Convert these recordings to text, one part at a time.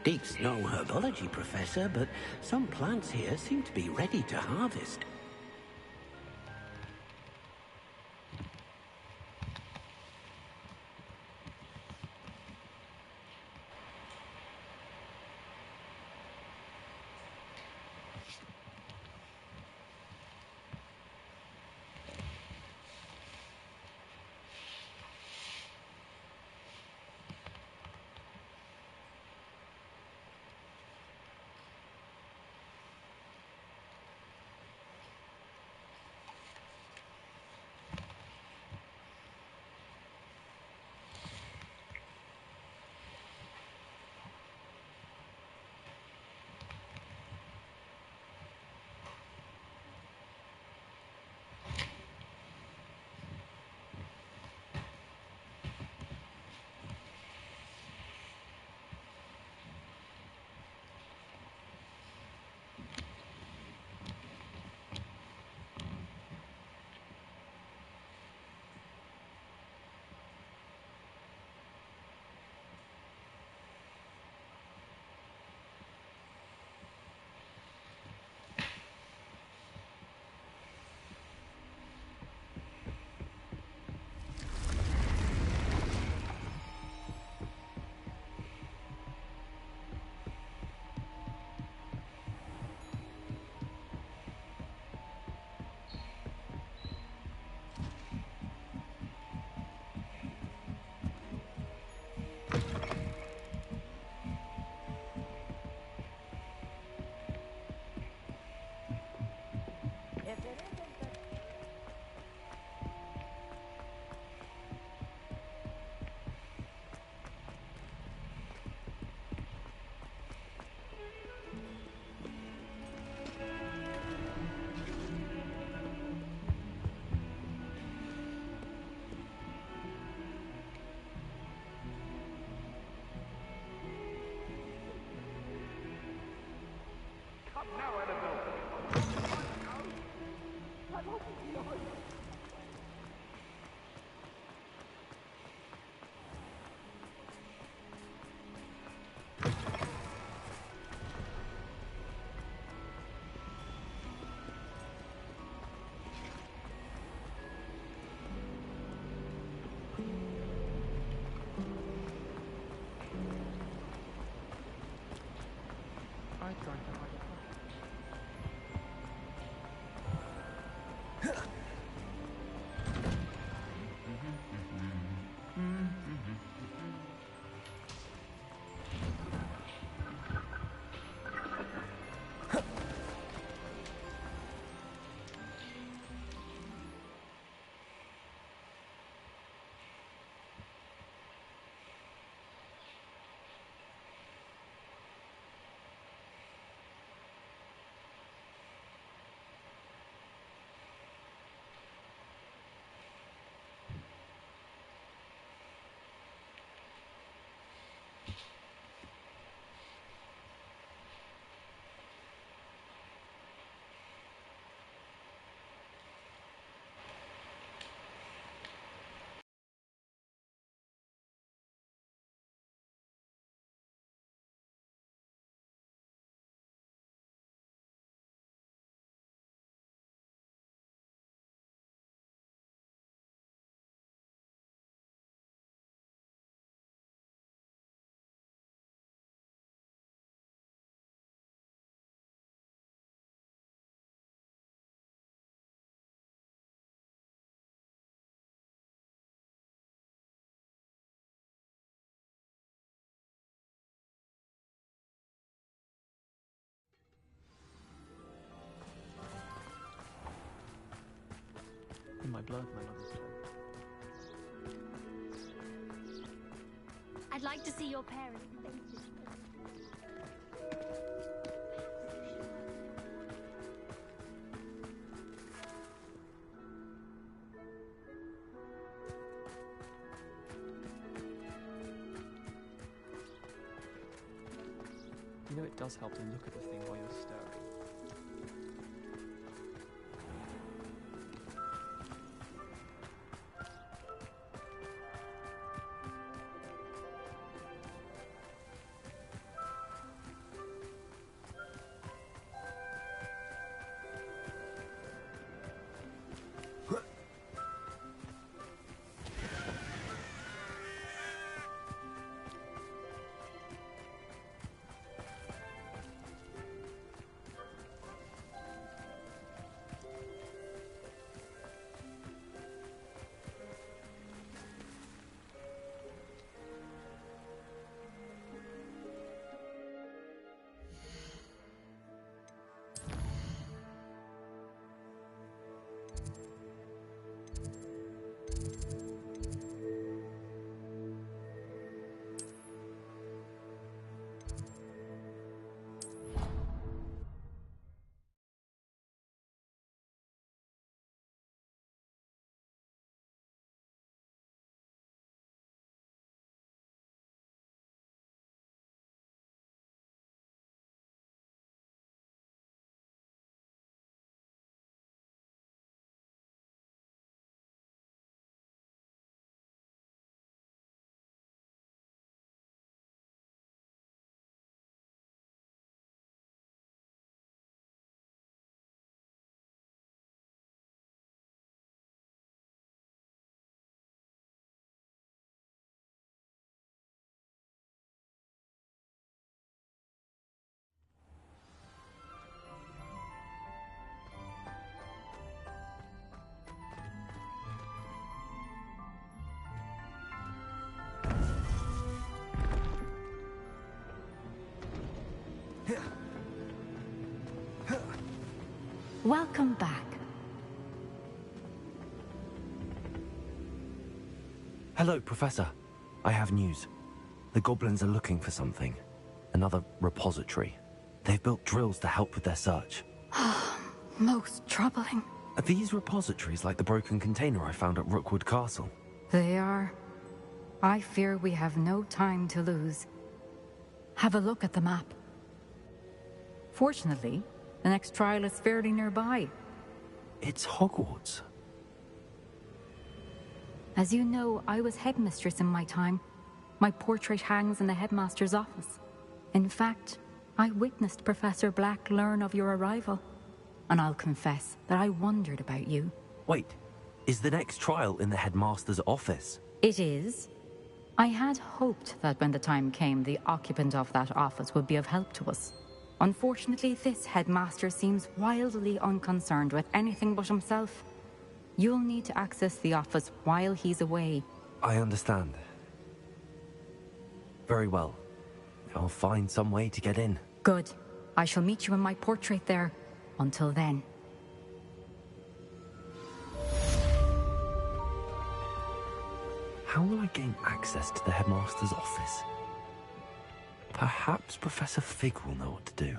Deep's no herbology professor, but some plants here seem to be ready to harvest. In my blood, my mother said. I'd like to see your parents. You know, it does help to look at the thing while you're stirring. Welcome back. Hello, Professor. I have news. The goblins are looking for something. Another repository. They've built drills to help with their search. Most troubling. Are these repositories like the broken container I found at Rookwood Castle? They are. I fear we have no time to lose. Have a look at the map. Fortunately, the next trial is fairly nearby. It's Hogwarts. As you know, I was headmistress in my time. My portrait hangs in the headmaster's office. In fact, I witnessed Professor Black learn of your arrival. And I'll confess that I wondered about you. Wait, is the next trial in the headmaster's office? It is. I had hoped that when the time came, the occupant of that office would be of help to us. Unfortunately, this headmaster seems wildly unconcerned with anything but himself. You'll need to access the office while he's away. I understand. Very well. I'll find some way to get in. Good. I shall meet you in my portrait there. Until then. How will I gain access to the headmaster's office? Perhaps Professor Fig will know what to do.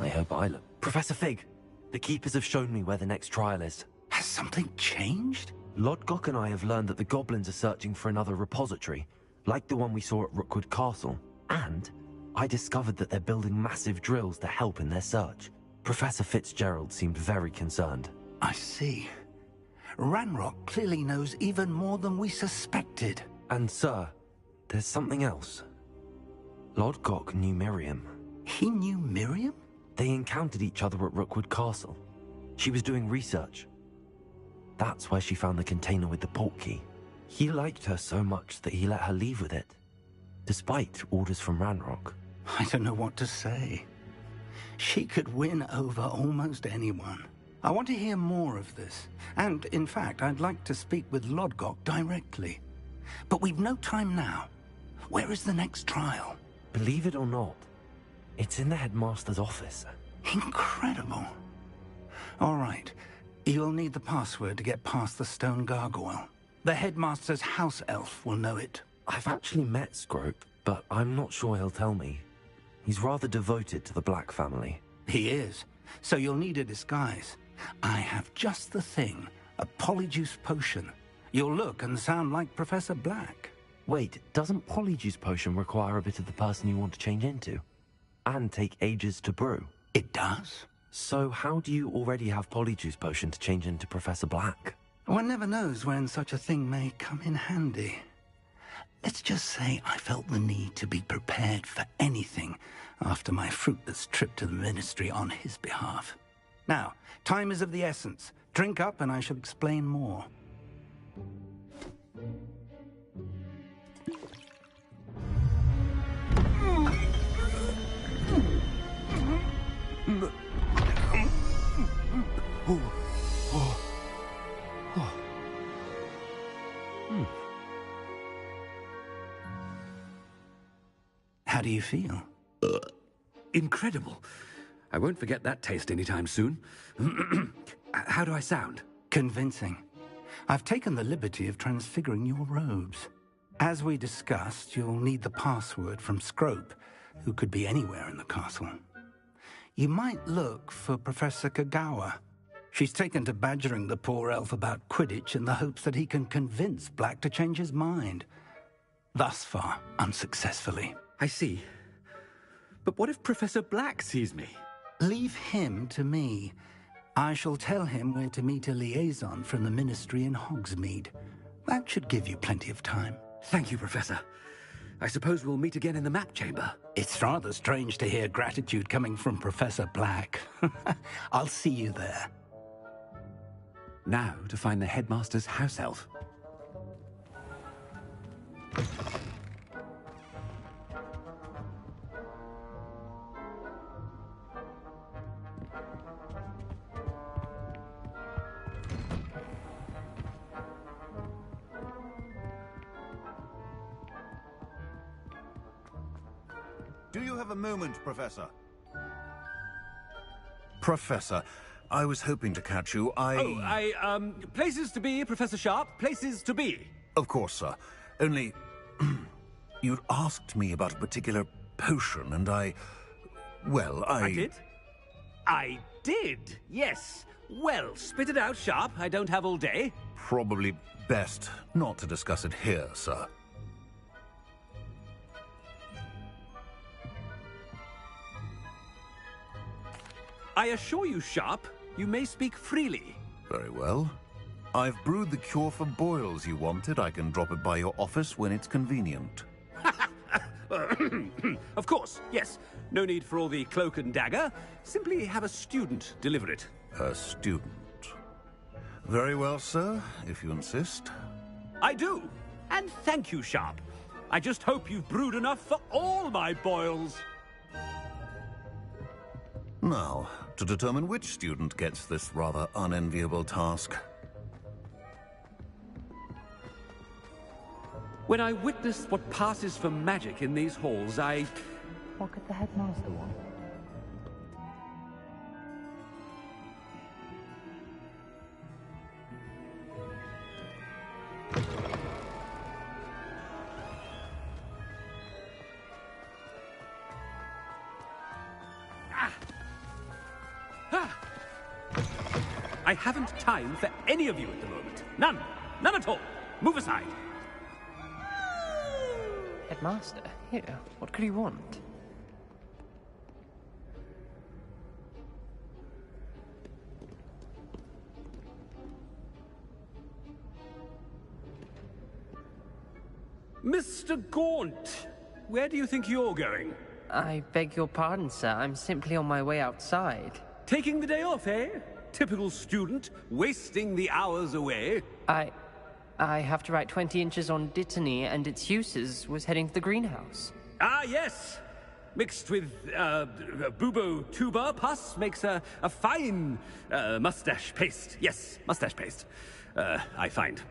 I hope I look... Professor Fig! The Keepers have shown me where the next trial is. Has something changed? Lodgok and I have learned that the goblins are searching for another repository, like the one we saw at Rookwood Castle. And I discovered that they're building massive drills to help in their search. Professor Fitzgerald seemed very concerned. I see. Ranrock clearly knows even more than we suspected. And sir, there's something else. Lodgok knew Miriam. He knew Miriam? They encountered each other at Rookwood Castle. She was doing research. That's where she found the container with the portkey. He liked her so much that he let her leave with it, despite orders from Ranrock. I don't know what to say. She could win over almost anyone. I want to hear more of this. And, in fact, I'd like to speak with Lodgok directly. But we've no time now. Where is the next trial? Believe it or not, It's in the headmaster's office. Incredible. All right. You'll need the password to get past the stone gargoyle. The headmaster's house elf will know it. I've actually met Scrope, but I'm not sure he'll tell me. He's rather devoted to the Black family. He is. So you'll need a disguise. I have just the thing. A polyjuice potion. You'll look and sound like Professor Black. Wait, doesn't Polyjuice Potion require a bit of the person you want to change into? And take ages to brew? It does. So how do you already have Polyjuice Potion to change into Professor Black? One never knows when such a thing may come in handy. Let's just say I felt the need to be prepared for anything after my fruitless trip to the Ministry on his behalf. Now, time is of the essence. Drink up and I shall explain more. How do you feel? Incredible. I won't forget that taste anytime soon. How do I sound? Convincing. I've taken the liberty of transfiguring your robes. As we discussed, you'll need the password from Scrope, who could be anywhere in the castle. You might look for Professor Kagawa. She's taken to badgering the poor elf about Quidditch in the hopes that he can convince Black to change his mind. Thus far, unsuccessfully. I see. But what if Professor Black sees me? Leave him to me. I shall tell him where to meet a liaison from the Ministry in Hogsmeade. That should give you plenty of time. Thank you, Professor. I suppose we'll meet again in the map chamber. It's rather strange to hear gratitude coming from Professor Black. I'll see you there. Now to find the headmaster's house elf. Do you have a moment, Professor? Professor, I was hoping to catch you. Places to be, Professor Sharp. Places to be. Of course, sir. Only... you'd asked me about a particular potion, and well, I did? I did, yes. Well, spit it out, Sharp. I don't have all day. Probably best not to discuss it here, sir. I assure you, Sharp, you may speak freely. Very well. I've brewed the cure for boils you wanted. I can drop it by your office when it's convenient. Of course, yes. No need for all the cloak and dagger. Simply have a student deliver it. A student. Very well, sir, if you insist. I do. And thank you, Sharp. I just hope you've brewed enough for all my boils. Now, to determine which student gets this rather unenviable task. When I witness what passes for magic in these halls, What could the headmaster want? I haven't time for any of you at the moment. None. None at all. Move aside. Headmaster, here. What could he want? Mr. Gaunt, where do you think you're going? I beg your pardon, sir. I'm simply on my way outside. Taking the day off, eh? Typical student, wasting the hours away. I have to write 20 inches on Dittany and its uses. Was heading to the greenhouse. Ah, yes. Mixed with bubo tuber pus makes a fine mustache paste. Yes, mustache paste. I find.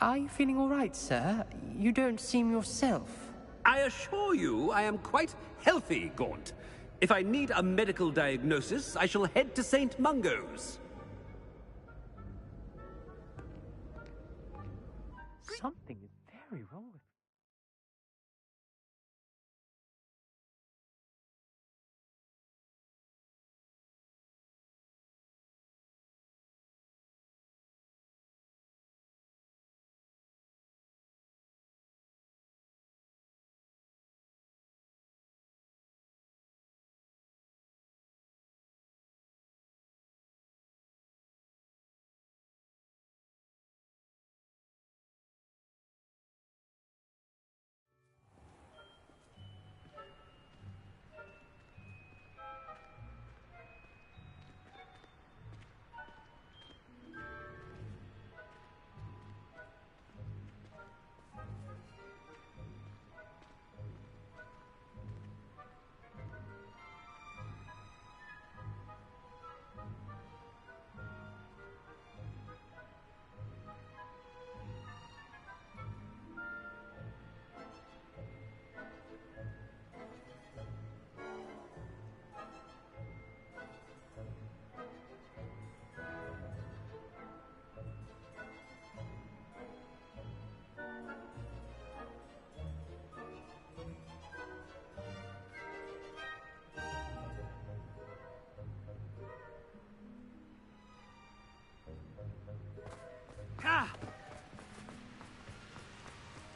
Are you feeling all right, sir? You don't seem yourself. I assure you I am quite healthy, Gaunt. If I need a medical diagnosis, I shall head to St. Mungo's. Something is very wrong with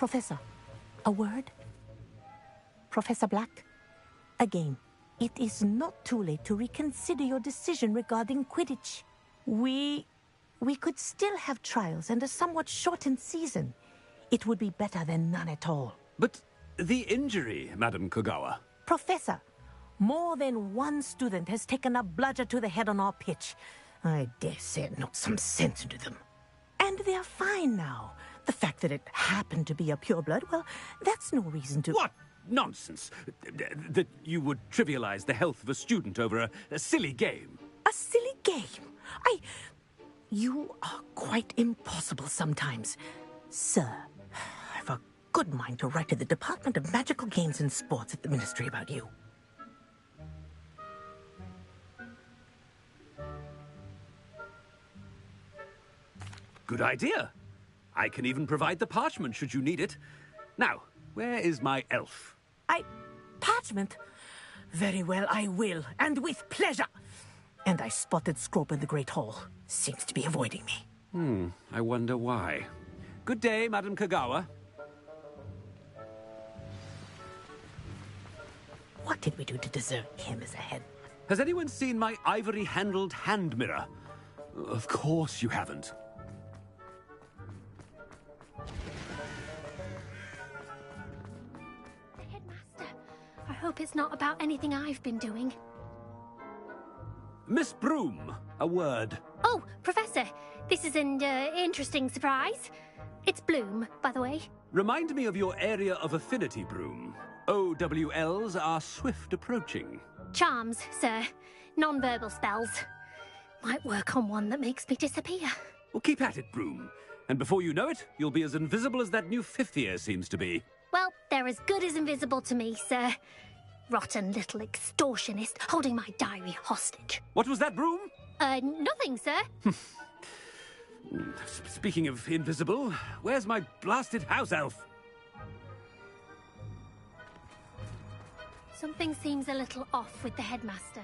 Professor, a word? Professor Black? Again, it is not too late to reconsider your decision regarding Quidditch. We could still have trials and a somewhat shortened season. It would be better than none at all. But the injury, Madam Kogawa. Professor, more than one student has taken a bludger to the head on our pitch. I dare say it knocked some sense into them. And they're fine now. The fact that it happened to be a pureblood, well, that's no reason to... What nonsense! That you would trivialize the health of a student over a silly game. A silly game? You are quite impossible sometimes. Sir, I've a good mind to write to the Department of Magical Games and Sports at the Ministry about you. Good idea. I can even provide the parchment should you need it. Now, where is my elf? Parchment? Very well, I will, and with pleasure. And I spotted Scrope in the Great Hall. Seems to be avoiding me. I wonder why. Good day, Madam Kogawa. What did we do to deserve him as a head? Has anyone seen my ivory-handled hand mirror? Of course you haven't. Headmaster, I hope it's not about anything I've been doing. Miss Broom, a word. Oh, Professor, this is an interesting surprise. It's Bloom, by the way. Remind me of your area of affinity, Broom. OWLs are swift approaching. Charms, sir. Non-verbal spells. Might work on one that makes me disappear. Well, keep at it, Broom. And before you know it, you'll be as invisible as that new fifth year seems to be. Well, they're as good as invisible to me, sir. Rotten little extortionist holding my diary hostage. What was that, Broom? Nothing, sir. Speaking of invisible, where's my blasted house elf? Something seems a little off with the headmaster.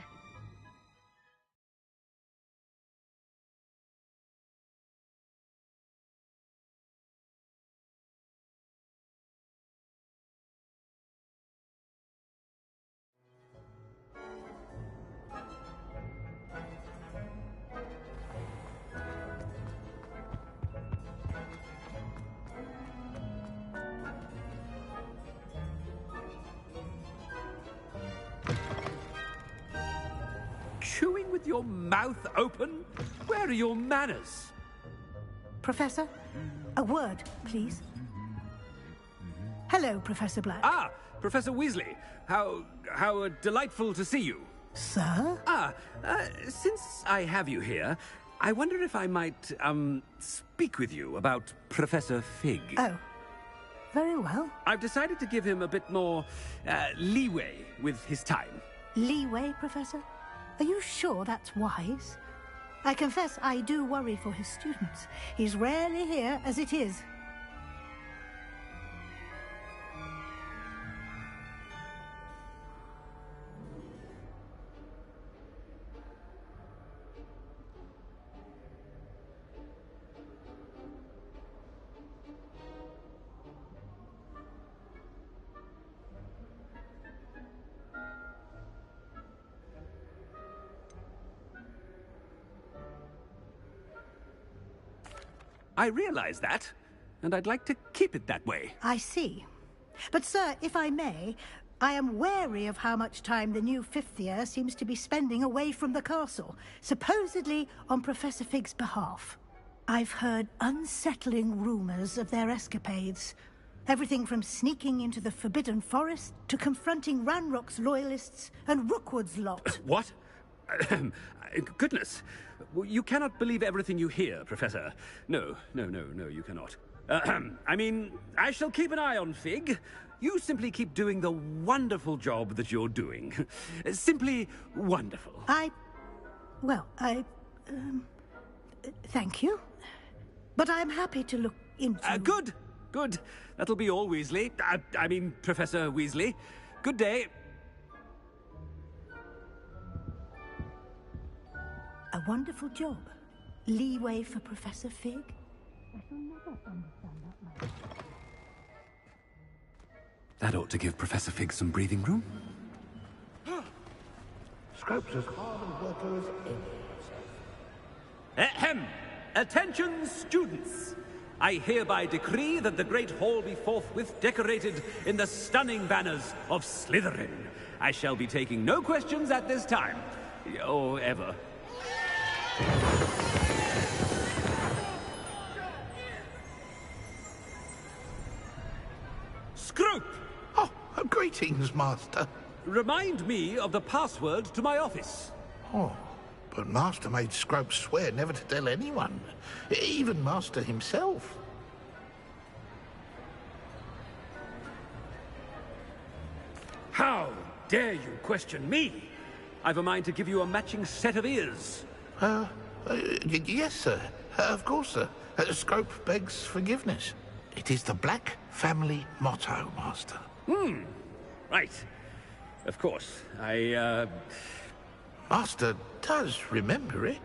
Chewing with your mouth open? Where are your manners? Professor, a word, please. Hello, Professor Black. Ah, Professor Weasley. How delightful to see you. Sir? Since I have you here, I wonder if I might, speak with you about Professor Fig. Oh, very well. I've decided to give him a bit more, leeway with his time. Leeway, Professor? Are you sure that's wise? I confess I do worry for his students. He's rarely here as it is. I realize that, and I'd like to keep it that way. I see. But, sir, if I may, I am wary of how much time the new fifth year seems to be spending away from the castle, supposedly on Professor Fig's behalf. I've heard unsettling rumors of their escapades. Everything from sneaking into the Forbidden Forest to confronting Ranrock's loyalists and Rookwood's lot. What? Goodness. You cannot believe everything you hear, Professor. No, you cannot. I mean, I shall keep an eye on Fig. You simply keep doing the wonderful job that you're doing. Simply wonderful. Thank you. But I'm happy to look into... Good. That'll be all, Weasley. I mean, Professor Weasley. Good day. A wonderful job. Leeway for Professor Fig? I shall never understand that man. That ought to give Professor Fig some breathing room. Scrope's as hard a worker as any. Ahem! Attention, students! I hereby decree that the Great Hall be forthwith decorated in the stunning banners of Slytherin. I shall be taking no questions at this time. Or ever. Scrope! Oh, greetings, Master. Remind me of the password to my office. Oh, but Master made Scrope swear never to tell anyone, even Master himself. How dare you question me? I've a mind to give you a matching set of ears. Yes, sir. Of course, sir. Scrope begs forgiveness. It is the Black family motto, Master. Right. Of course. Master does remember it.